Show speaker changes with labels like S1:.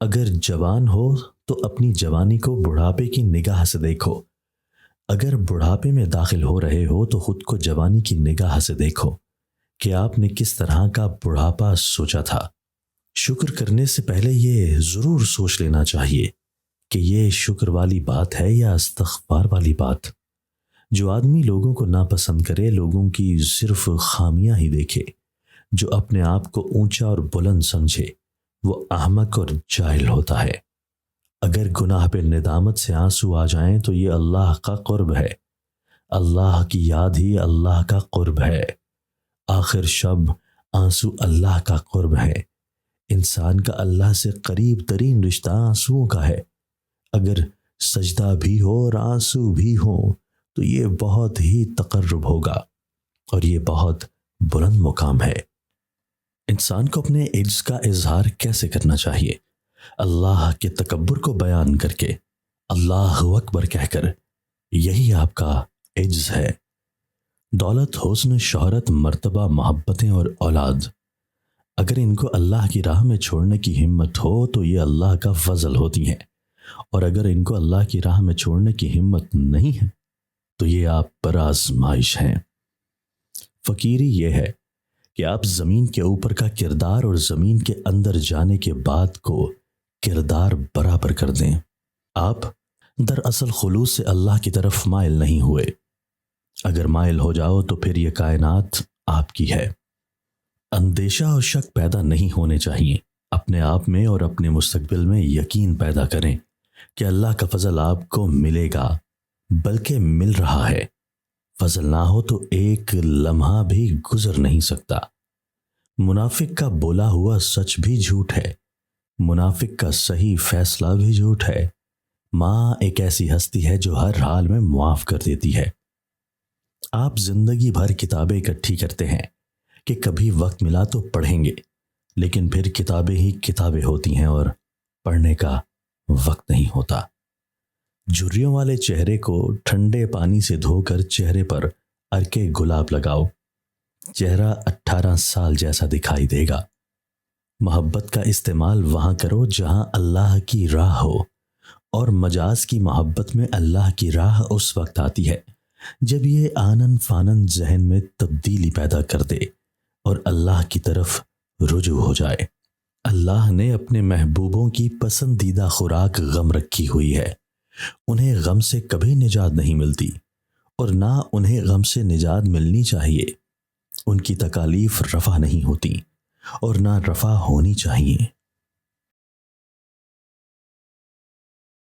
S1: اگر جوان ہو تو اپنی جوانی کو بڑھاپے کی نگاہ سے دیکھو، اگر بڑھاپے میں داخل ہو رہے ہو تو خود کو جوانی کی نگاہ سے دیکھو کہ آپ نے کس طرح کا بڑھاپا سوچا تھا۔ شکر کرنے سے پہلے یہ ضرور سوچ لینا چاہیے کہ یہ شکر والی بات ہے یا استغفار والی بات۔ جو آدمی لوگوں کو ناپسند کرے، لوگوں کی صرف خامیاں ہی دیکھے، جو اپنے آپ کو اونچا اور بلند سمجھے، وہ احمق اور جاہل ہوتا ہے۔ اگر گناہ پہ ندامت سے آنسو آ جائیں تو یہ اللہ کا قرب ہے۔ اللہ کی یاد ہی اللہ کا قرب ہے۔ آخر شب آنسو اللہ کا قرب ہے۔ انسان کا اللہ سے قریب ترین رشتہ آنسوؤں کا ہے۔ اگر سجدہ بھی ہو اور آنسو بھی ہوں تو یہ بہت ہی تقرب ہوگا اور یہ بہت بلند مقام ہے۔ انسان کو اپنے عجز کا اظہار کیسے کرنا چاہیے؟ اللہ کے تکبر کو بیان کر کے، اللہ اکبر کہہ کر، یہی آپ کا عجز ہے۔ دولت، حسن، شہرت، مرتبہ، محبتیں اور اولاد، اگر ان کو اللہ کی راہ میں چھوڑنے کی ہمت ہو تو یہ اللہ کا فضل ہوتی ہیں، اور اگر ان کو اللہ کی راہ میں چھوڑنے کی ہمت نہیں ہے تو یہ آپ پر آزمائش ہیں۔ فقیری یہ ہے کہ آپ زمین کے اوپر کا کردار اور زمین کے اندر جانے کے بعد کو کردار برابر کر دیں۔ آپ دراصل خلوص سے اللہ کی طرف مائل نہیں ہوئے۔ اگر مائل ہو جاؤ تو پھر یہ کائنات آپ کی ہے۔ اندیشہ اور شک پیدا نہیں ہونے چاہیے۔ اپنے آپ میں اور اپنے مستقبل میں یقین پیدا کریں کہ اللہ کا فضل آپ کو ملے گا، بلکہ مل رہا ہے۔ فضل نہ ہو تو ایک لمحہ بھی گزر نہیں سکتا۔ منافق کا بولا ہوا سچ بھی جھوٹ ہے، منافق کا صحیح فیصلہ بھی جھوٹ ہے۔ ماں ایک ایسی ہستی ہے جو ہر حال میں معاف کر دیتی ہے۔ آپ زندگی بھر کتابیں اکٹھی کرتے ہیں کہ کبھی وقت ملا تو پڑھیں گے، لیکن پھر کتابیں ہی کتابیں ہوتی ہیں اور پڑھنے کا وقت نہیں ہوتا۔ جھریوں والے چہرے کو ٹھنڈے پانی سے دھو کر چہرے پر ارکے گلاب لگاؤ، چہرہ 18 سال جیسا دکھائی دے گا۔ محبت کا استعمال وہاں کرو جہاں اللہ کی راہ ہو، اور مجاز کی محبت میں اللہ کی راہ اس وقت آتی ہے جب یہ آنن فانن ذہن میں تبدیلی پیدا کر دے اور اللہ کی طرف رجوع ہو جائے۔ اللہ نے اپنے محبوبوں کی پسندیدہ خوراک غم رکھی ہوئی ہے۔ انہیں غم سے کبھی نجات نہیں ملتی، اور نہ انہیں غم سے نجات ملنی چاہیے۔ ان کی تکالیف رفع نہیں ہوتی اور نہ رفع ہونی چاہیے۔